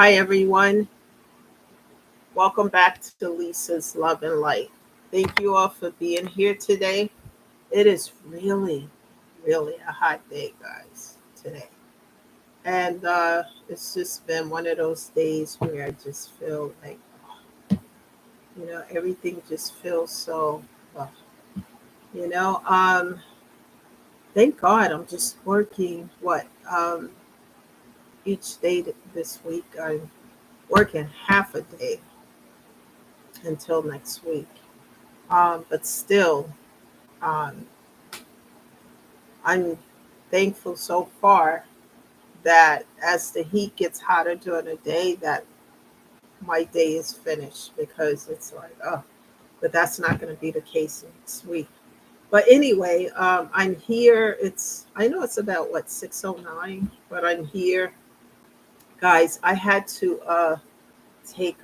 Hi, everyone. Welcome back to Lisa's Love and Light. Thank you all for being here today. It is really a hot day, guys, today. And it's just been one of those days where I just feel like, everything just feels so, uh, you know, um, thank God I'm just working, each day this week. I'm working half a day until next week. But still, um, I'm thankful so far that as the heat gets hotter during the day, that my day is finished because it's like, oh, but that's not going to be the case next week. But anyway, I'm here. I know it's about what 6:09, but I'm here, guys. I had to take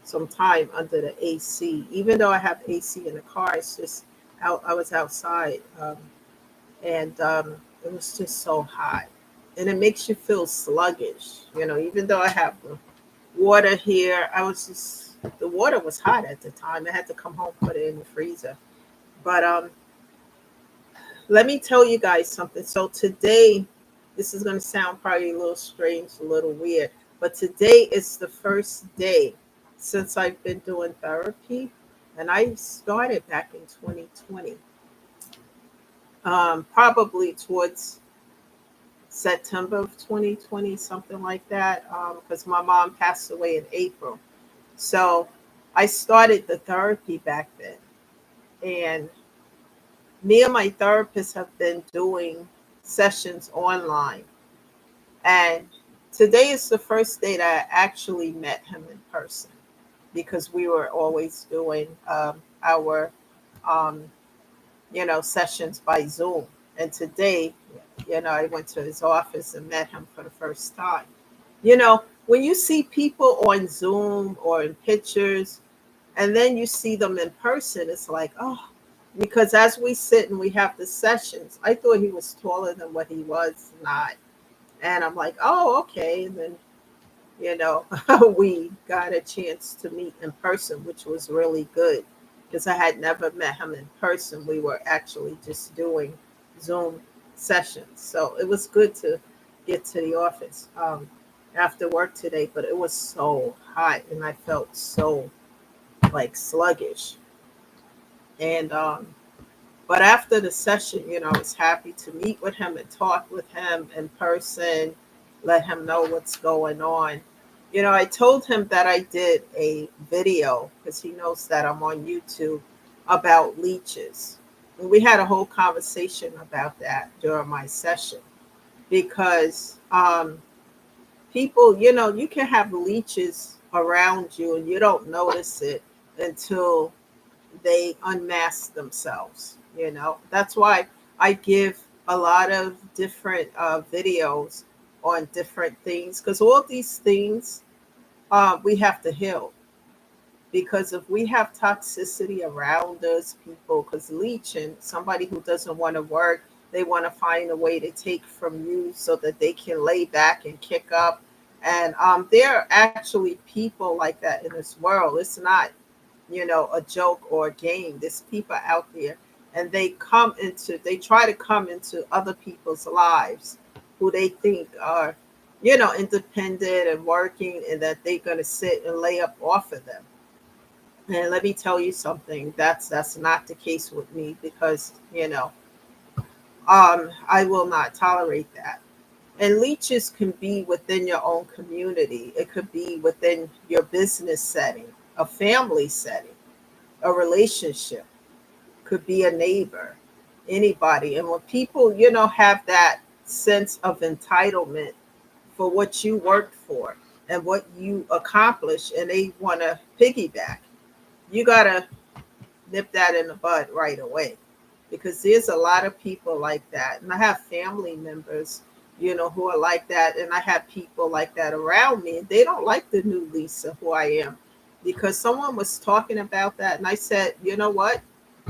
some time under the AC, even though I have AC in the car. It's just out. I was outside. And it was just so hot. And it makes you feel sluggish, even though I have the water here. The water was hot at the time. I had to come home, put it in the freezer. But let me tell you guys something. So today, this is going to sound probably a little strange, a little weird, but today is the first day since I've been doing therapy. And I started back in 2020, probably towards September of 2020, something like that, because my mom passed away in April. So I started the therapy back then. And me and my therapist have been doing sessions online. And today is the first day that I actually met him in person because we were always doing our um, sessions by Zoom. And today, I went to his office and met him for the first time. When you see people on Zoom or in pictures, and then you see them in person, it's like, oh, because as we sit and we have the sessions, I thought he was taller than what he was not. And I'm like, oh, okay. And then, you know, we got a chance to meet in person, which was really good because I had never met him in person. We were actually just doing Zoom sessions. So it was good to get to the office after work today, but it was so hot and I felt so like sluggish. And, but after the session, I was happy to meet with him and talk with him in person, let him know what's going on. I told him that I did a video because he knows that I'm on YouTube about leeches. And we had a whole conversation about that during my session because people, you can have leeches around you and you don't notice it until they unmask themselves. That's why I give a lot of different videos on different things because all these things we have to heal. Because if we have toxicity around us, people, because leeching, somebody who doesn't want to work, they want to find a way to take from you so that they can lay back and kick up. And there are actually people like that in this world. It's not, a joke or a game. There's people out there and they try to come into other people's lives who they think are, independent and working and that they're going to sit and lay up off of them. And let me tell you something, that's not the case with me because, I will not tolerate that. And leeches can be within your own community. It could be within your business setting, a family setting, a relationship, could be a neighbor, anybody. And when people, have that sense of entitlement for what you worked for and what you accomplished, and they want to piggyback, you got to nip that in the bud right away because there's a lot of people like that. And I have family members, who are like that. And I have people like that around me. And they don't like the new Lisa, who I am, because someone was talking about that. And I said, you know what?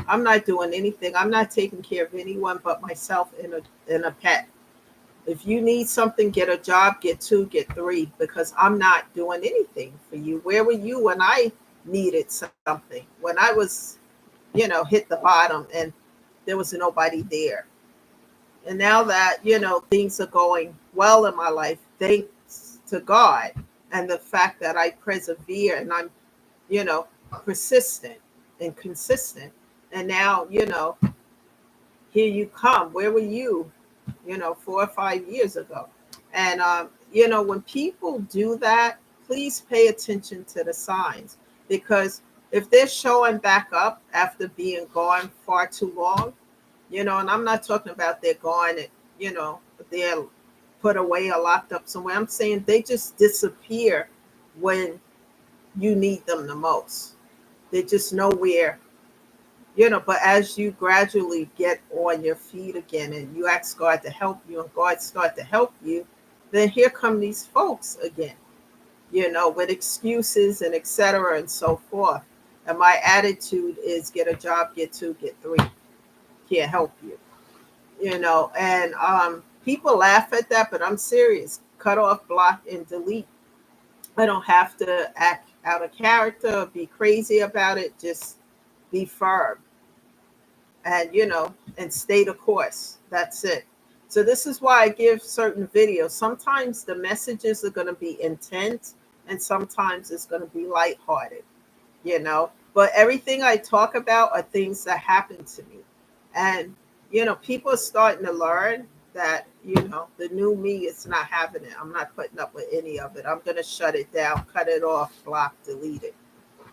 I'm not doing anything. I'm not taking care of anyone but myself and a pet. If you need something, get a job, get two, get three, because I'm not doing anything for you. Where were you when I needed something? When I was, hit the bottom and there was nobody there. And now that, things are going well in my life, thanks to God and the fact that I persevere and I'm, you know, persistent and consistent. And now, here you come. Where were you, 4 or 5 years ago? And, when people do that, please pay attention to the signs, because if they're showing back up after being gone far too long, and I'm not talking about they're gone, and, they're put away or locked up somewhere. I'm saying they just disappear when you need them the most. They're just nowhere, but as you gradually get on your feet again and you ask God to help you and God start to help you, then here come these folks again, with excuses and etc. and so forth. And my attitude is get a job, get two, get three. Can't help you, and people laugh at that, but I'm serious. Cut off, block, and delete. I don't have to act out of character, be crazy about it. Just be firm and and stay the course. That's it. So this is why I give certain videos. Sometimes the messages are going to be intense and sometimes it's going to be lighthearted, but everything I talk about are things that happen to me. And people are starting to learn that the new me is not having it. I'm not putting up with any of it. I'm going to shut it down, cut it off, block, delete it,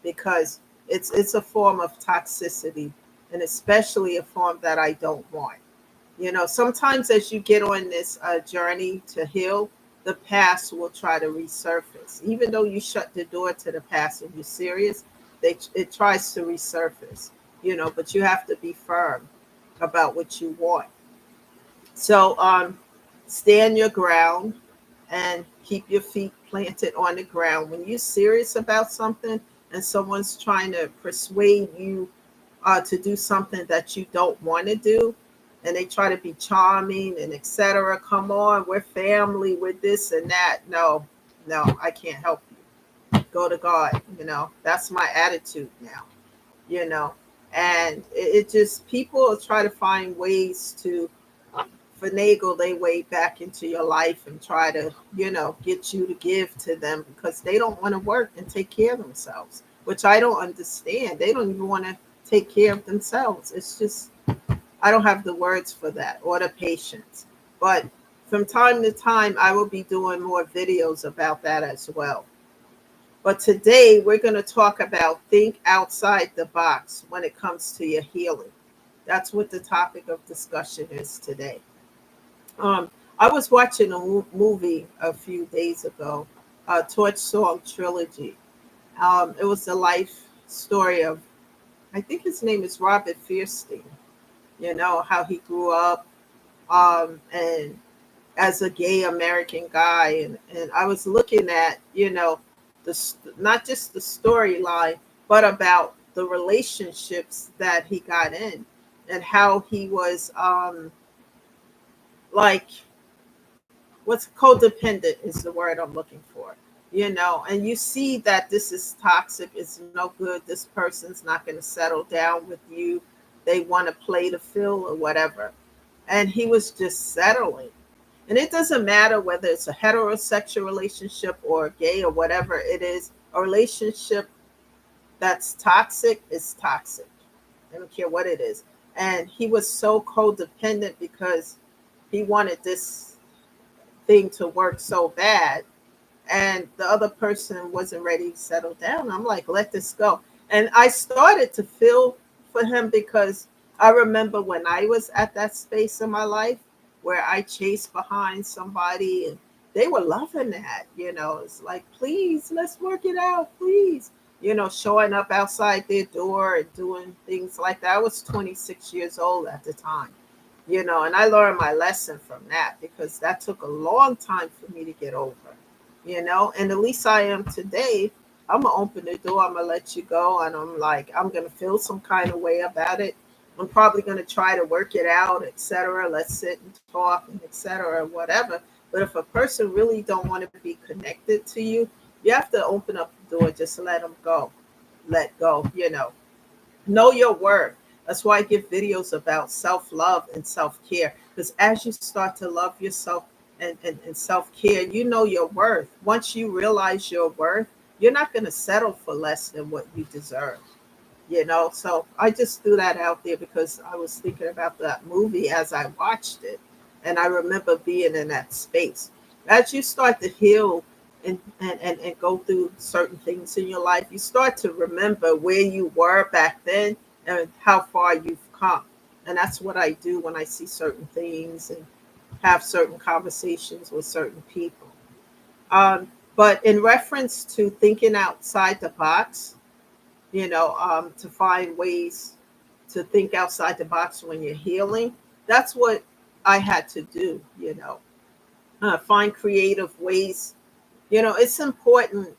because it's a form of toxicity, and especially a form that I don't want. Sometimes as you get on this journey to heal, the past will try to resurface. Even though you shut the door to the past and you're serious, it tries to resurface, but you have to be firm about what you want. So stand your ground and keep your feet planted on the ground. When you're serious about something and someone's trying to persuade you to do something that you don't want to do, and they try to be charming and etc. Come on, we're family with this and that. No, no, I can't help you. Go to God. That's my attitude now. You know, and it just people try to find ways to finagle their way back into your life and try to get you to give to them because they don't want to work and take care of themselves, which I don't understand. They don't even want to take care of themselves. It's just I don't have the words for that or the patience. But from time to time, I will be doing more videos about that as well. But today, we're going to talk about think outside the box when it comes to your healing. That's what the topic of discussion is today. I was watching a movie a few days ago, Torch Song Trilogy. It was the life story of, I think his name is Robert Fierstein. How he grew up and as a gay American guy. And I was looking at, not just the storyline, but about the relationships that he got in and how he was like, what's codependent is the word I'm looking for. And you see that this is toxic, it's no good, this person's not going to settle down with you, they want to play the field or whatever. And he was just settling. And it doesn't matter whether it's a heterosexual relationship or gay or whatever it is, a relationship that's toxic is toxic. I don't care what it is. And he was so codependent because he wanted this thing to work so bad, and the other person wasn't ready to settle down. I'm like, let this go. And I started to feel for him because I remember when I was at that space in my life where I chased behind somebody and they were loving that, it's like, please, let's work it out, please. Showing up outside their door and doing things like that. I was 26 years old at the time, and I learned my lesson from that because that took a long time for me to get over, and at least I am today. I'm gonna open the door, I'm gonna let you go, and I'm like, I'm gonna feel some kind of way about it I'm probably going to try to work it out, etc. Let's sit and talk, and etc. Whatever. But if a person really don't want to be connected to you, you have to open up the door. Just let them go. Let go. Know your worth. That's why I give videos about self-love and self-care. Because as you start to love yourself and self-care, you know your worth. Once you realize your worth, you're not going to settle for less than what you deserve. So I just threw that out there because I was thinking about that movie as I watched it, and I remember being in that space. As you start to heal and go through certain things in your life, you start to remember where you were back then and how far you've come. And that's what I do when I see certain things and have certain conversations with certain people. But in reference to thinking outside the box, to find ways to think outside the box when you're healing. That's what I had to do. Find creative ways. It's important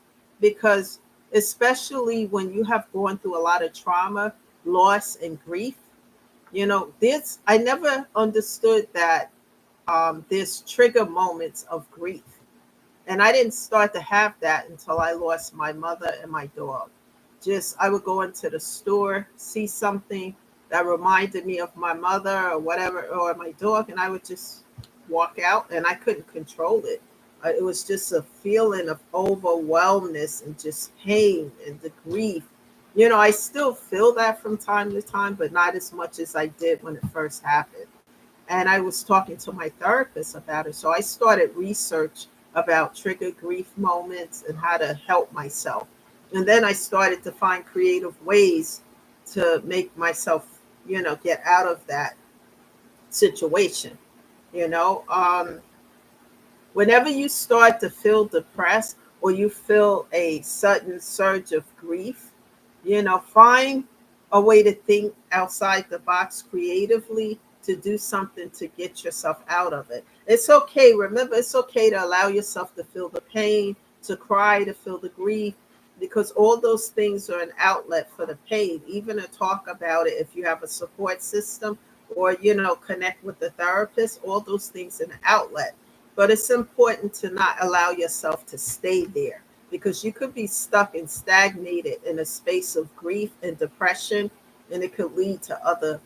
because, especially when you have gone through a lot of trauma, loss, and grief, I never understood that there's trigger moments of grief. And I didn't start to have that until I lost my mother and my dog. Just I would go into the store, see something that reminded me of my mother or whatever, or my dog, and I would just walk out, and I couldn't control it. It was just a feeling of overwhelmness and just pain and the grief. I still feel that from time to time, but not as much as I did when it first happened. And I was talking to my therapist about it. So I started research about trigger grief moments and how to help myself. And then I started to find creative ways to make myself, get out of that situation. You know, um, Whenever you start to feel depressed or you feel a sudden surge of grief, find a way to think outside the box creatively to do something to get yourself out of it. It's okay. Remember, it's okay to allow yourself to feel the pain, to cry, to feel the grief, because all those things are an outlet for the pain. Even to talk about it if you have a support system or, connect with the therapist, all those things an outlet. But it's important to not allow yourself to stay there because you could be stuck and stagnated in a space of grief and depression, and it could lead to other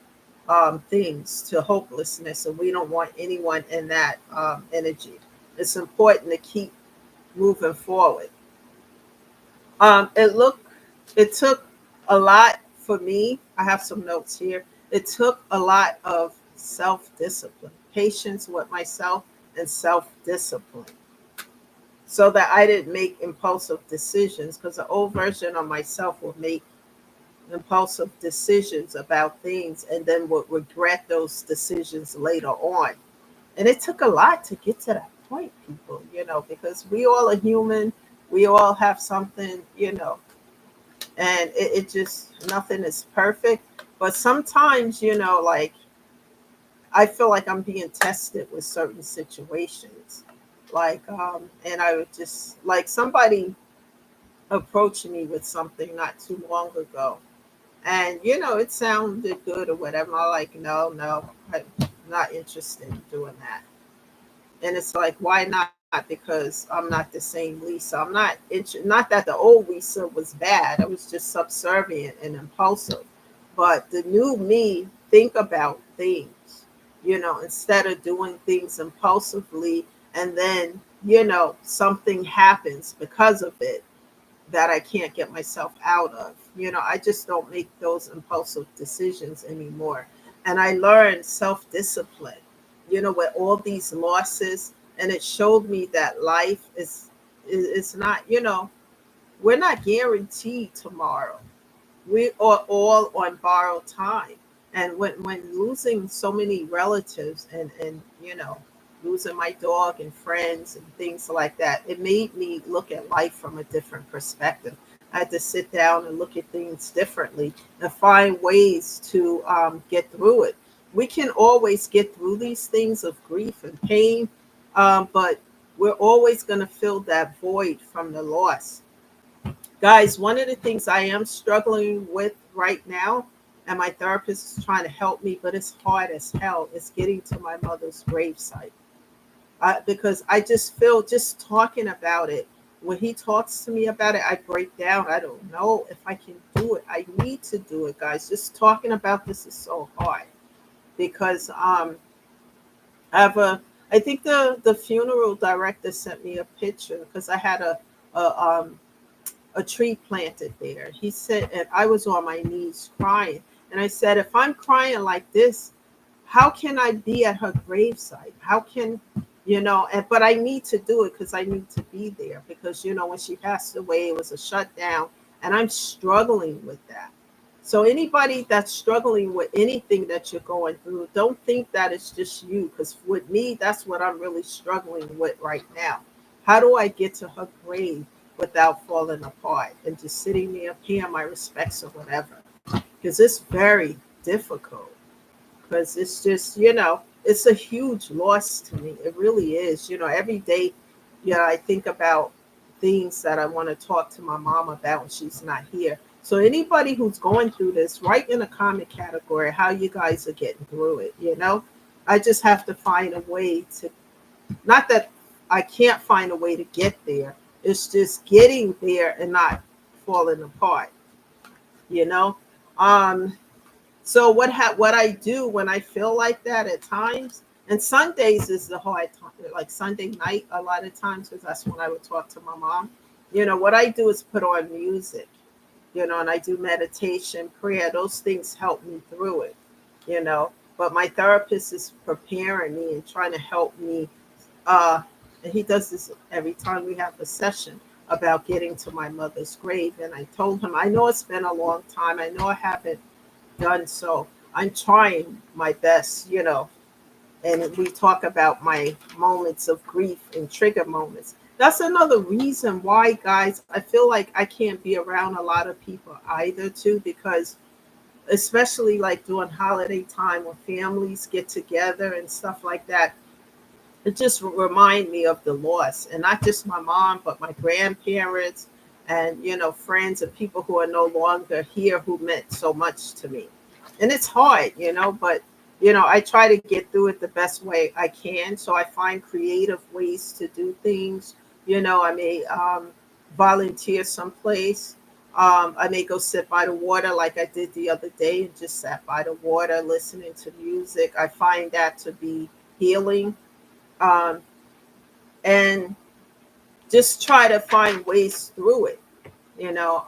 things, to hopelessness. And we don't want anyone in that energy. It's important to keep moving forward. Um, it look, it took a lot for me. I have some notes here. It took a lot of self discipline, patience with myself, and self discipline so that I didn't make impulsive decisions because the old version of myself would make impulsive decisions about things and then would regret those decisions later on. And it took a lot to get to that point, people, because we all are human. We all have something, and it just, nothing is perfect. But sometimes, like, I feel like I'm being tested with certain situations. And I would just, like, somebody approached me with something not too long ago. And, it sounded good or whatever. I'm like, no, no, I'm not interested in doing that. And it's like, why not? Because I'm not the same Lisa. Not that the old Lisa was bad. I was just subservient and impulsive. But the new me think about things, instead of doing things impulsively, and then, something happens because of it that I can't get myself out of. I just don't make those impulsive decisions anymore. And I learned self discipline, with all these losses. And it showed me that life is not, we're not guaranteed tomorrow. We are all on borrowed time. And when losing so many relatives and losing my dog and friends and things like that, it made me look at life from a different perspective. I had to sit down and look at things differently and find ways to get through it. We can always get through these things of grief and pain, but we're always going to fill that void from the loss. Guys, one of the things I am struggling with right now and my therapist is trying to help me, but it's hard as hell. It's getting to my mother's gravesite, because I just feel, just talking about it. When he talks to me about it, I break down. I don't know if I can do it. I need to do it, guys. Just talking about this is so hard because I have a. I think the funeral director sent me a picture because I had a tree planted there. He said, and I was on my knees crying, and I said, if I'm crying like this, how can I be at her gravesite? How can, but I need to do it because I need to be there because, when she passed away, it was a shutdown and I'm struggling with that. So anybody that's struggling with anything that you're going through, don't think that it's just you, because with me, that's what I'm really struggling with right now. How do I get to her grave without falling apart and just sitting there paying my respects or whatever? Because it's very difficult, because it's just, it's a huge loss to me. It really is. Every day, I think about things that I want to talk to my mom about when she's not here. So anybody who's going through this, write in a comment category how you guys are getting through it. I just have to find a way to, not that I can't find a way to get there. It's just getting there and not falling apart, you know. Um, so what I do when I feel like that at times, and Sundays is the hard time, like Sunday night a lot of times, because that's when I would talk to my mom. What I do is put on music, and I do meditation, prayer. Those things help me through it, you know. But my therapist is preparing me and trying to help me. And he does this every time we have a session about getting to my mother's grave. And I told him, I know it's been a long time. I know I haven't done so. I'm trying my best, and we talk about my moments of grief and trigger moments. That's another reason why, guys, I feel like I can't be around a lot of people either, too, because especially like during holiday time when families get together and stuff like that, it just remind me of the loss, and not just my mom, but my grandparents and, friends and people who are no longer here who meant so much to me. And it's hard, but I try to get through it the best way I can. So I find creative ways to do things. I may volunteer someplace. I may go sit by the water like I did the other day and just sat by the water listening to music. I find that to be healing. Um, and just try to find ways through it. You know,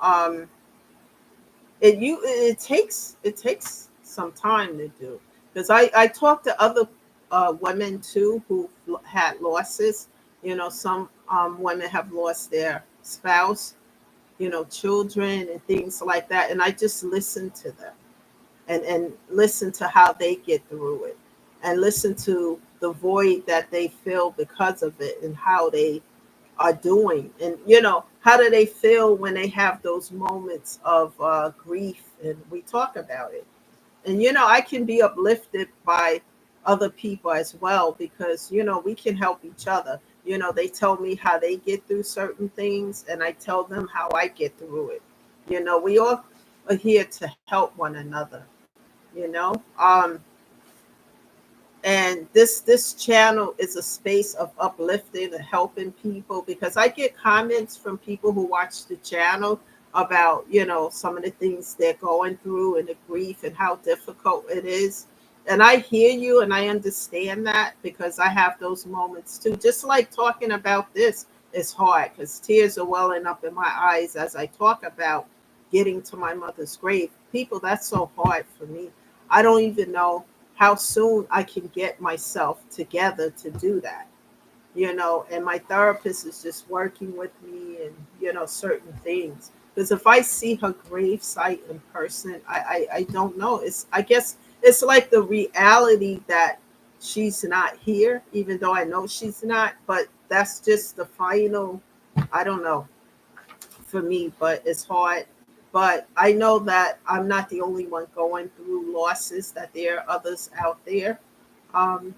it takes some time to do, because I talked to other women too who had losses. Some women have lost their spouse, children and things like that, and I just listen to them and listen to how they get through it, and listen to the void that they feel because of it, and how they are doing, and how do they feel when they have those moments of grief, and we talk about it. And I can be uplifted by other people as well, because we can help each other. They tell me how they get through certain things, and I tell them how I get through it. We all are here to help one another, you know and this channel is a space of uplifting and helping people, because I get comments from people who watch the channel about some of the things they're going through and the grief and how difficult it is. And I hear you and I understand that, because I have those moments too. Just like talking about this is hard, because tears are welling up in my eyes as I talk about getting to my mother's grave. People, that's so hard for me. I don't even know how soon I can get myself together to do that. And my therapist is just working with me, and certain things, because if I see her grave site in person, I don't know, it's, I guess it's like the reality that she's not here, even though I know she's not, but that's just the final, I don't know, for me, but it's hard. But I know that I'm not the only one going through losses, that there are others out there. Um,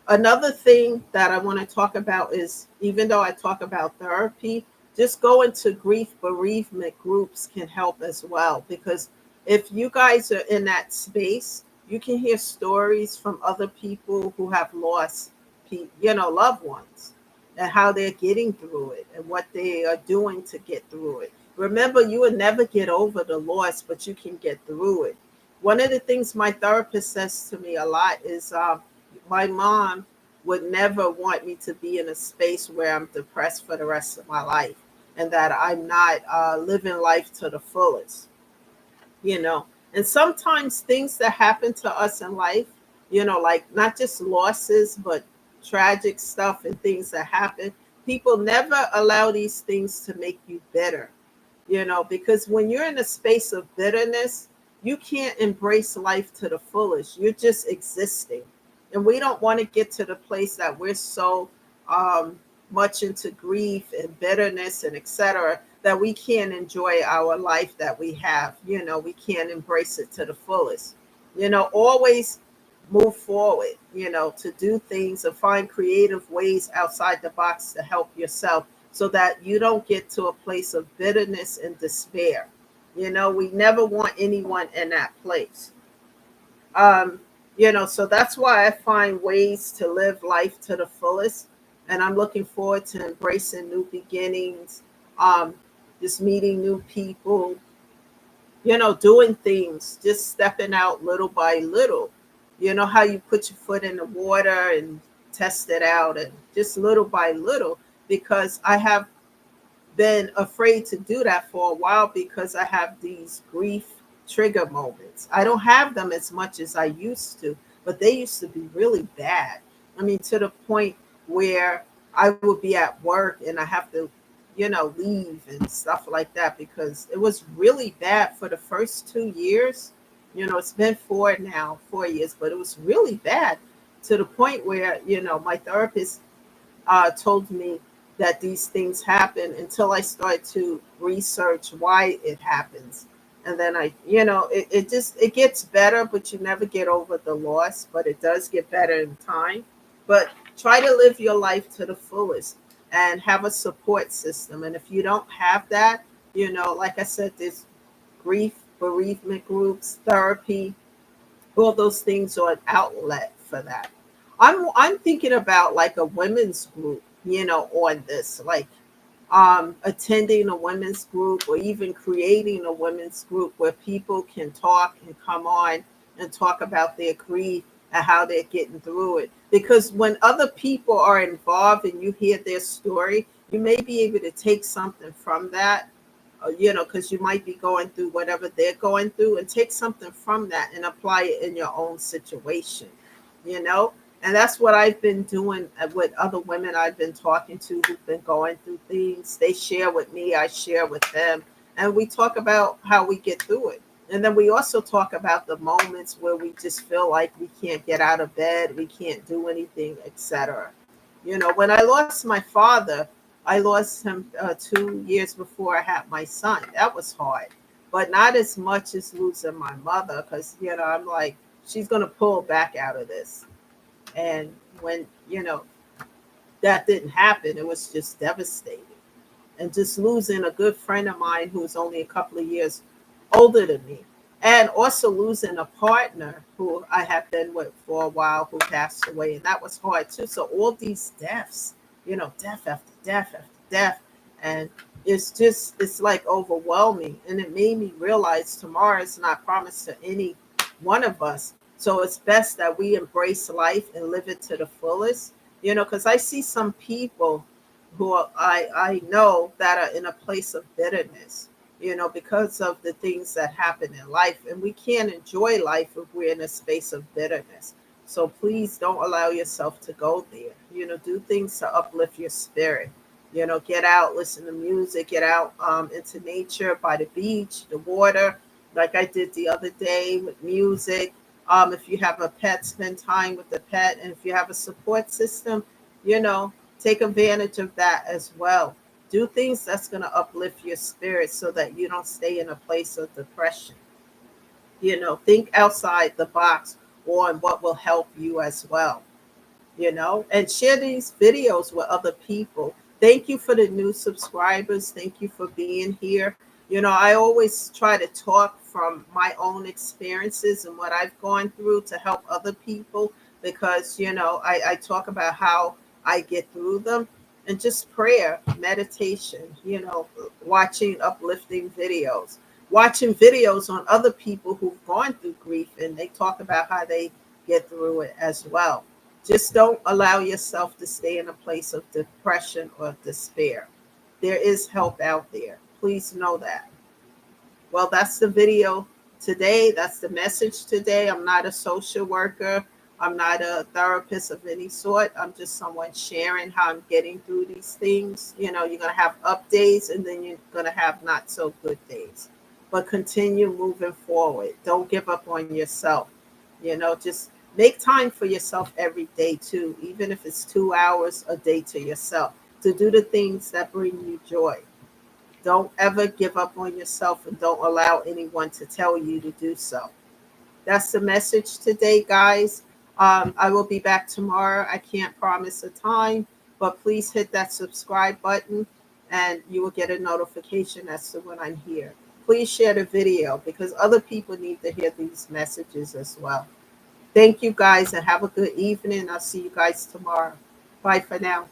Another thing that I want to talk about is, even though I talk about therapy, just going to grief bereavement groups can help as well, because if you guys are in that space, you can hear stories from other people who have lost, loved ones, and how they're getting through it and what they are doing to get through it. Remember, you will never get over the loss, but you can get through it. One of the things my therapist says to me a lot is my mom would never want me to be in a space where I'm depressed for the rest of my life and that I'm not living life to the fullest, you know. And sometimes things that happen to us in life, like not just losses, but tragic stuff and things that happen, people never allow these things to make you bitter, because when you're in a space of bitterness, you can't embrace life to the fullest. You're just existing. And we don't want to get to the place that we're so um, much into grief and bitterness and etc. that we can't enjoy our life that we have. We can't embrace it to the fullest. Always move forward, to do things and find creative ways outside the box to help yourself so that you don't get to a place of bitterness and despair. We never want anyone in that place. Um, so that's why I find ways to live life to the fullest. And I'm looking forward to embracing new beginnings, um, just meeting new people, doing things, just stepping out little by little. You know how you put your foot in the water and test it out, and just little by little, because I have been afraid to do that for a while because I have these grief trigger moments. I don't have them as much as I used to, but they used to be really bad. I mean, to the point where I would be at work and I have to, leave and stuff like that because it was really bad for the first 2 years. It's been 4 years, but it was really bad to the point where, my therapist told me that these things happen until I start to research why it happens. And then it gets better, but you never get over the loss, but it does get better in time. But try to live your life to the fullest and have a support system. And if you don't have that, like I said, there's grief, bereavement groups, therapy, all those things are an outlet for that. I'm thinking about like a women's group, on this, like attending a women's group or even creating a women's group where people can talk and come on and talk about their grief and how they're getting through it. Because when other people are involved and you hear their story, you may be able to take something from that, because you might be going through whatever they're going through, and take something from that and apply it in your own situation, you know. And that's what I've been doing with other women I've been talking to who've been going through things. They share with me, I share with them, and we talk about how we get through it. And then we also talk about the moments where we just feel like we can't get out of bed, we can't do anything, etc. When I lost my father, I lost him 2 years before I had my son. That was hard, but not as much as losing my mother, because I'm like, she's gonna pull back out of this. And when that didn't happen, it was just devastating. And just losing a good friend of mine who's only a couple of years older than me, and also losing a partner who I have been with for a while who passed away, and that was hard too. So all these deaths, death after death after death, and it's like overwhelming, and it made me realize tomorrow is not promised to any one of us. So it's best that we embrace life and live it to the fullest, because I see some people who I know that are in a place of bitterness, because of the things that happen in life. And we can't enjoy life if we're in a space of bitterness. So please don't allow yourself to go there. Do things to uplift your spirit. Get out, listen to music, get out into nature, by the beach, the water, like I did the other day with music. If you have a pet, spend time with the pet. And if you have a support system, you know, take advantage of that as well. Do things that's going to uplift your spirit so that you don't stay in a place of depression. Think outside the box on what will help you as well, and share these videos with other people. Thank you for the new subscribers. Thank you for being here. I always try to talk from my own experiences and what I've gone through to help other people because, I talk about how I get through them and just prayer, meditation, watching uplifting videos, watching videos on other people who've gone through grief and they talk about how they get through it as well. Just don't allow yourself to stay in a place of depression or despair. There is help out there. Please know that. Well, that's the video today. That's the message today. I'm not a social worker. I'm not a therapist of any sort. I'm just someone sharing how I'm getting through these things. You're going to have up days and then you're going to have not so good days. But continue moving forward. Don't give up on yourself. Just make time for yourself every day too, even if it's 2 hours a day to yourself, to do the things that bring you joy. Don't ever give up on yourself and don't allow anyone to tell you to do so. That's the message today, guys. I will be back tomorrow. I can't promise a time, but please hit that subscribe button and you will get a notification as to when I'm here. Please share the video because other people need to hear these messages as well. Thank you guys and have a good evening. I'll see you guys tomorrow. Bye for now.